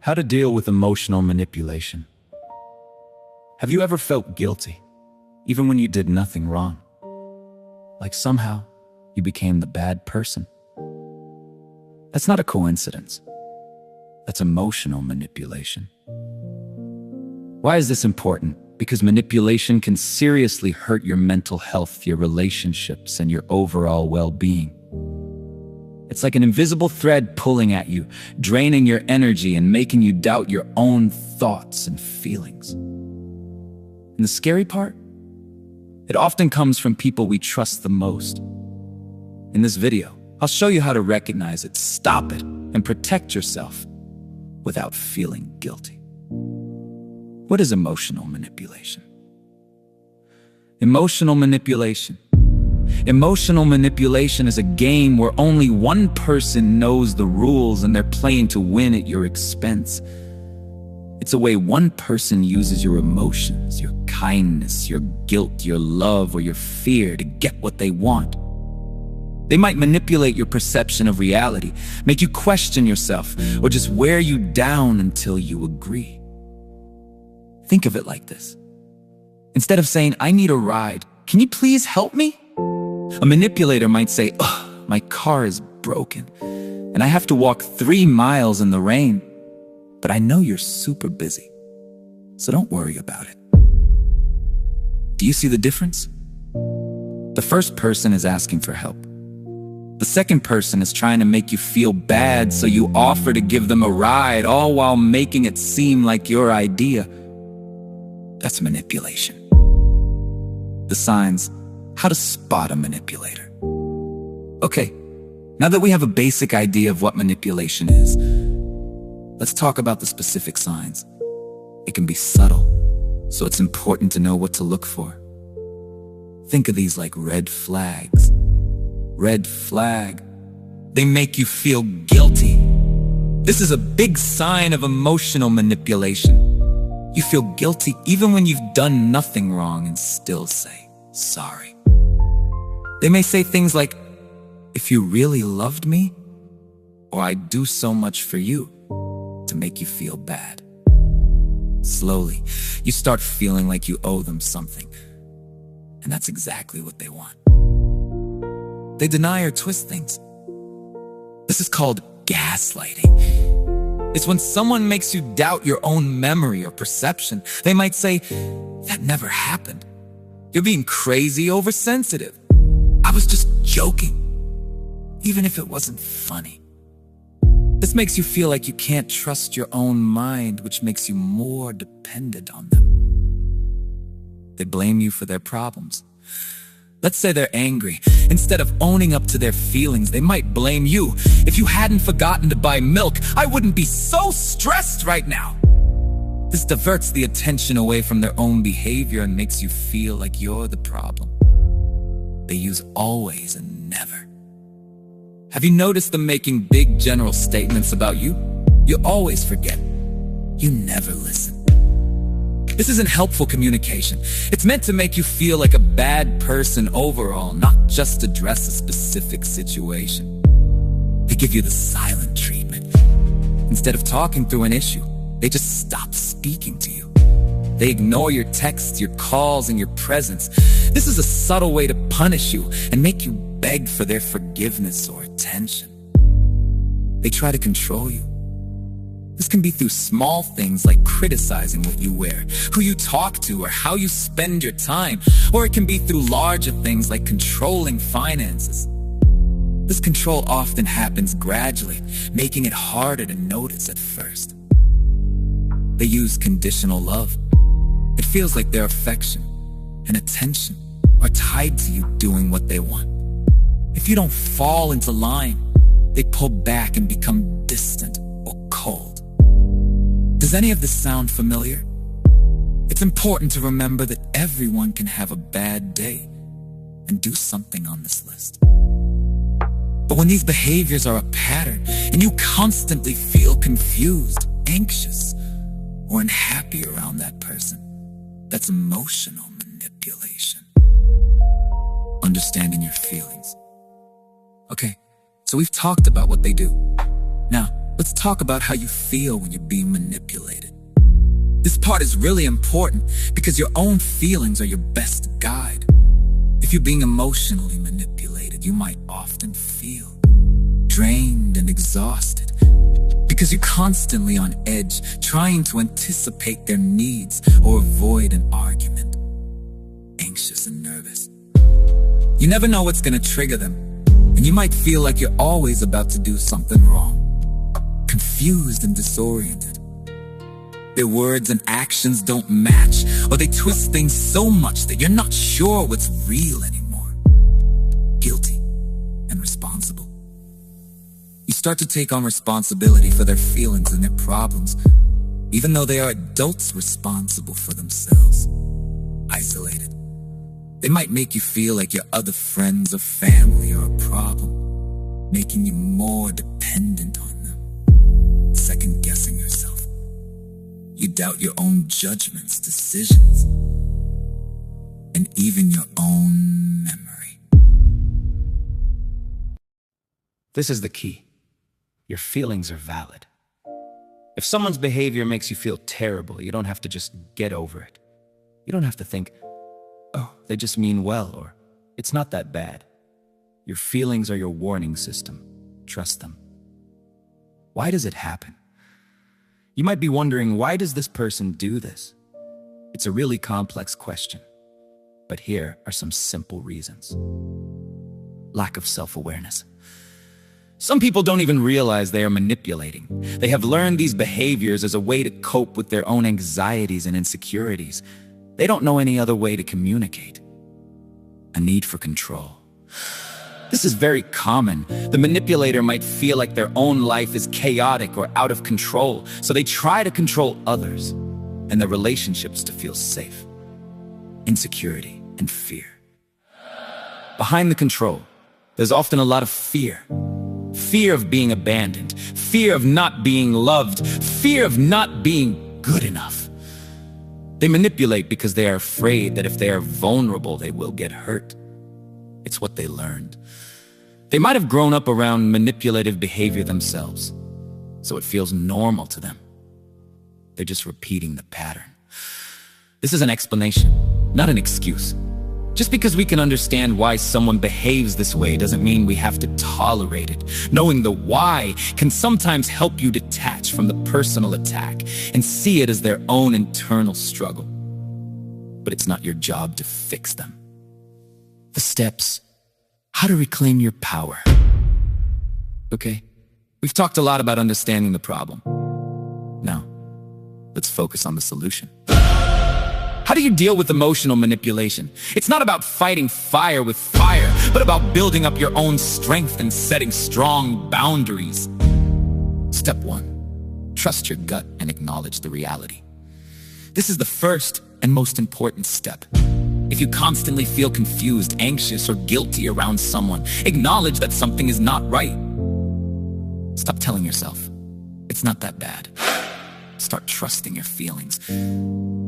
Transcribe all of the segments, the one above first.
How to deal with emotional manipulation. Have you ever felt guilty, even when you did nothing wrong? Like somehow, you became the bad person? That's not a coincidence. That's emotional manipulation. Why is this important? Because manipulation can seriously hurt your mental health, your relationships, and your overall well-being. It's like an invisible thread pulling at you, draining your energy and making you doubt your own thoughts and feelings. And the scary part? It often comes from people we trust the most. In this video, I'll show you how to recognize it, stop it, and protect yourself without feeling guilty. What is emotional manipulation? Emotional manipulation. Emotional manipulation is a game where only one person knows the rules and they're playing to win at your expense. It's a way one person uses your emotions, your kindness, your guilt, your love, or your fear to get what they want. They might manipulate your perception of reality, make you question yourself, or just wear you down until you agree. Think of it like this. Instead of saying, "I need a ride, can you please help me?" A manipulator might say, "Ugh, my car is broken, and I have to walk 3 miles in the rain, but I know you're super busy, so don't worry about it." Do you see the difference? The first person is asking for help. The second person is trying to make you feel bad, so you offer to give them a ride, all while making it seem like your idea. That's manipulation. The signs: how to spot a manipulator. Okay, now that we have a basic idea of what manipulation is, let's talk about the specific signs. It can be subtle, so it's important to know what to look for. Think of these like red flags. Red flag. They make you feel guilty. This is a big sign of emotional manipulation. You feel guilty even when you've done nothing wrong and still say sorry. They may say things like, "If you really loved me," or "I'd do so much for you," to make you feel bad. Slowly, you start feeling like you owe them something. And that's exactly what they want. They deny or twist things. This is called gaslighting. It's when someone makes you doubt your own memory or perception. They might say, "That never happened. You're being crazy oversensitive. I was just joking," even if it wasn't funny. This makes you feel like you can't trust your own mind, which makes you more dependent on them. They blame you for their problems. Let's say they're angry. Instead of owning up to their feelings, they might blame you. "If you hadn't forgotten to buy milk, I wouldn't be so stressed right now." This diverts the attention away from their own behavior and makes you feel like you're the problem. They use always and never. Have you noticed them making big general statements about you? You always forget. You never listen. This isn't helpful communication. It's meant to make you feel like a bad person overall, not just address a specific situation. They give you the silent treatment. Instead of talking through an issue, they just stop speaking to you. They ignore your texts, your calls, and your presence. This is a subtle way to punish you and make you beg for their forgiveness or attention. They try to control you. This can be through small things like criticizing what you wear, who you talk to, or how you spend your time. Or it can be through larger things like controlling finances. This control often happens gradually, making it harder to notice at first. They use conditional love. It feels like their affection and attention are tied to you doing what they want. If you don't fall into line, they pull back and become distant or cold. Does any of this sound familiar? It's important to remember that everyone can have a bad day and do something on this list. But when these behaviors are a pattern and you constantly feel confused, anxious, or unhappy around that person, that's emotional manipulation. Understanding your feelings. Okay, so we've talked about what they do. Now, Let's talk about how you feel when you're being manipulated. This part is really important because your own feelings are your best guide. If you're being emotionally manipulated, you might often feel drained and exhausted because you're constantly on edge, trying to anticipate their needs or avoid an argument. Anxious and nervous. You never know what's going to trigger them, and you might feel like you're always about to do something wrong. Confused and disoriented. Their words and actions don't match, or they twist things so much that you're not sure what's real anymore. Guilty and responsible. You start to take on responsibility for their feelings and their problems, even though they are adults responsible for themselves. Isolated. They might make you feel like your other friends or family are a problem, making you more dependent on them. Second-guessing yourself. You doubt your own judgments, decisions, and even your own memory. This is the key. Your feelings are valid. If someone's behavior makes you feel terrible, you don't have to just get over it. You don't have to think, oh, they just mean well, or it's not that bad. Your feelings are your warning system. Trust them. Why does it happen? You might be wondering, why does this person do this? It's a really complex question, but here are some simple reasons. Lack of self-awareness. Some people don't even realize they are manipulating. They have learned these behaviors as a way to cope with their own anxieties and insecurities. They don't know any other way to communicate. A need for control. This is very common. The manipulator might feel like their own life is chaotic or out of control, so they try to control others and their relationships to feel safe. Insecurity and fear. Behind the control, there's often a lot of fear. Fear of being abandoned, fear of not being loved, fear of not being good enough. They manipulate because they are afraid that if they are vulnerable, they will get hurt. It's what they learned. They might have grown up around manipulative behavior themselves, so it feels normal to them. They're just repeating the pattern. This is an explanation, not an excuse. Just because we can understand why someone behaves this way doesn't mean we have to tolerate it. Knowing the why can sometimes help you detach from the personal attack and see it as their own internal struggle. But it's not your job to fix them. The steps. How to reclaim your power. Okay, we've talked a lot about understanding the problem. Now, let's focus on the solution. How do you deal with emotional manipulation? It's not about fighting fire with fire, but about building up your own strength and setting strong boundaries. Step 1. Trust your gut and acknowledge the reality. This is the first and most important step. If you constantly feel confused, anxious, or guilty around someone, acknowledge that something is not right. Stop telling yourself, it's not that bad. Start trusting your feelings.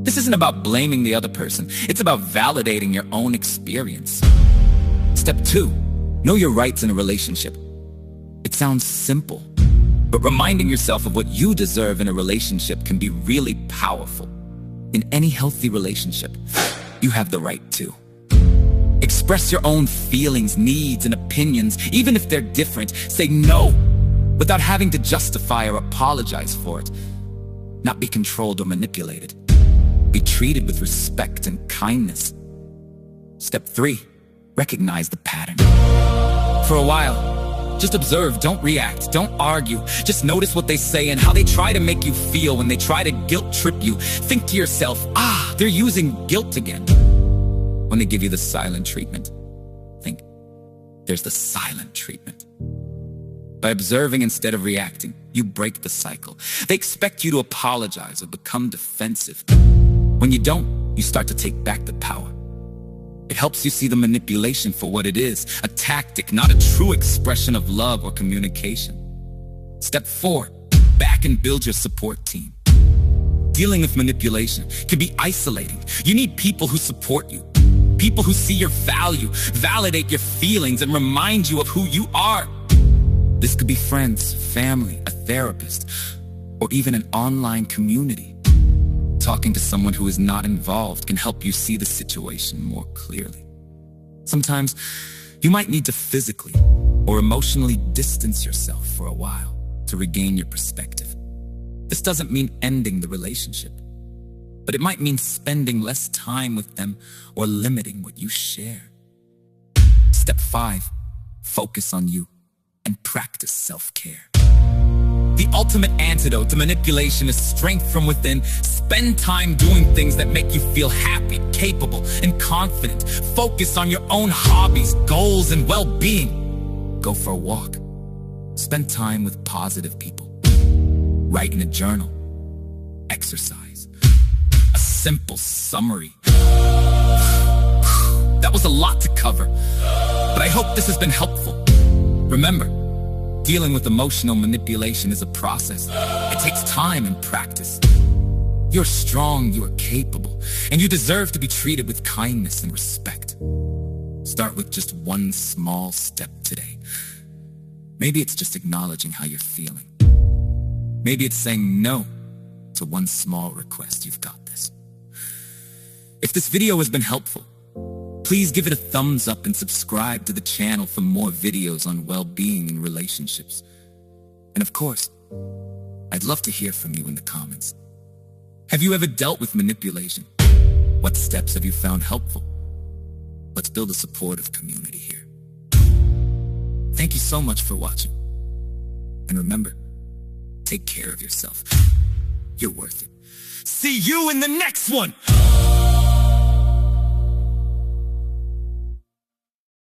This isn't about blaming the other person. It's about validating your own experience. Step 2. Know your rights in a relationship. It sounds simple, but reminding yourself of what you deserve in a relationship can be really powerful. In any healthy relationship, you have the right to express your own feelings, needs, and opinions, even if they're different. Say no, without having to justify or apologize for it. Not be controlled or manipulated. Be treated with respect and kindness. Step 3. Recognize the pattern. For a while, just observe, don't react, don't argue. Just notice what they say and how they try to make you feel when they try to guilt trip you. Think to yourself, they're using guilt again. When they give you the silent treatment, think, there's the silent treatment. By observing instead of reacting, you break the cycle. They expect you to apologize or become defensive. When you don't, you start to take back the power. It helps you see the manipulation for what it is, a tactic, not a true expression of love or communication. Step 4, back and build your support team. Dealing with manipulation can be isolating. You need people who support you, people who see your value, validate your feelings, and remind you of who you are. This could be friends, family, a therapist, or even an online community. Talking to someone who is not involved can help you see the situation more clearly. Sometimes you might need to physically or emotionally distance yourself for a while to regain your perspective. This doesn't mean ending the relationship, but it might mean spending less time with them or limiting what you share. Step 5, focus on you and practice self-care. The ultimate antidote to manipulation is strength from within. Spend time doing things that make you feel happy, capable, and confident. Focus on your own hobbies, goals, and well-being. Go for a walk. Spend time with positive people. Write in a journal. Exercise. A simple summary. That was a lot to cover, but I hope this has been helpful. Remember, dealing with emotional manipulation is a process. It takes time and practice. You're strong, you are capable, and you deserve to be treated with kindness and respect. Start with just one small step today. Maybe it's just acknowledging how you're feeling. Maybe it's saying no to one small request. You've got this. If this video has been helpful, please give it a thumbs up and subscribe to the channel for more videos on well-being and relationships. And of course, I'd love to hear from you in the comments. Have you ever dealt with manipulation? What steps have you found helpful? Let's build a supportive community here. Thank you so much for watching. And remember, take care of yourself. You're worth it. See you in the next one!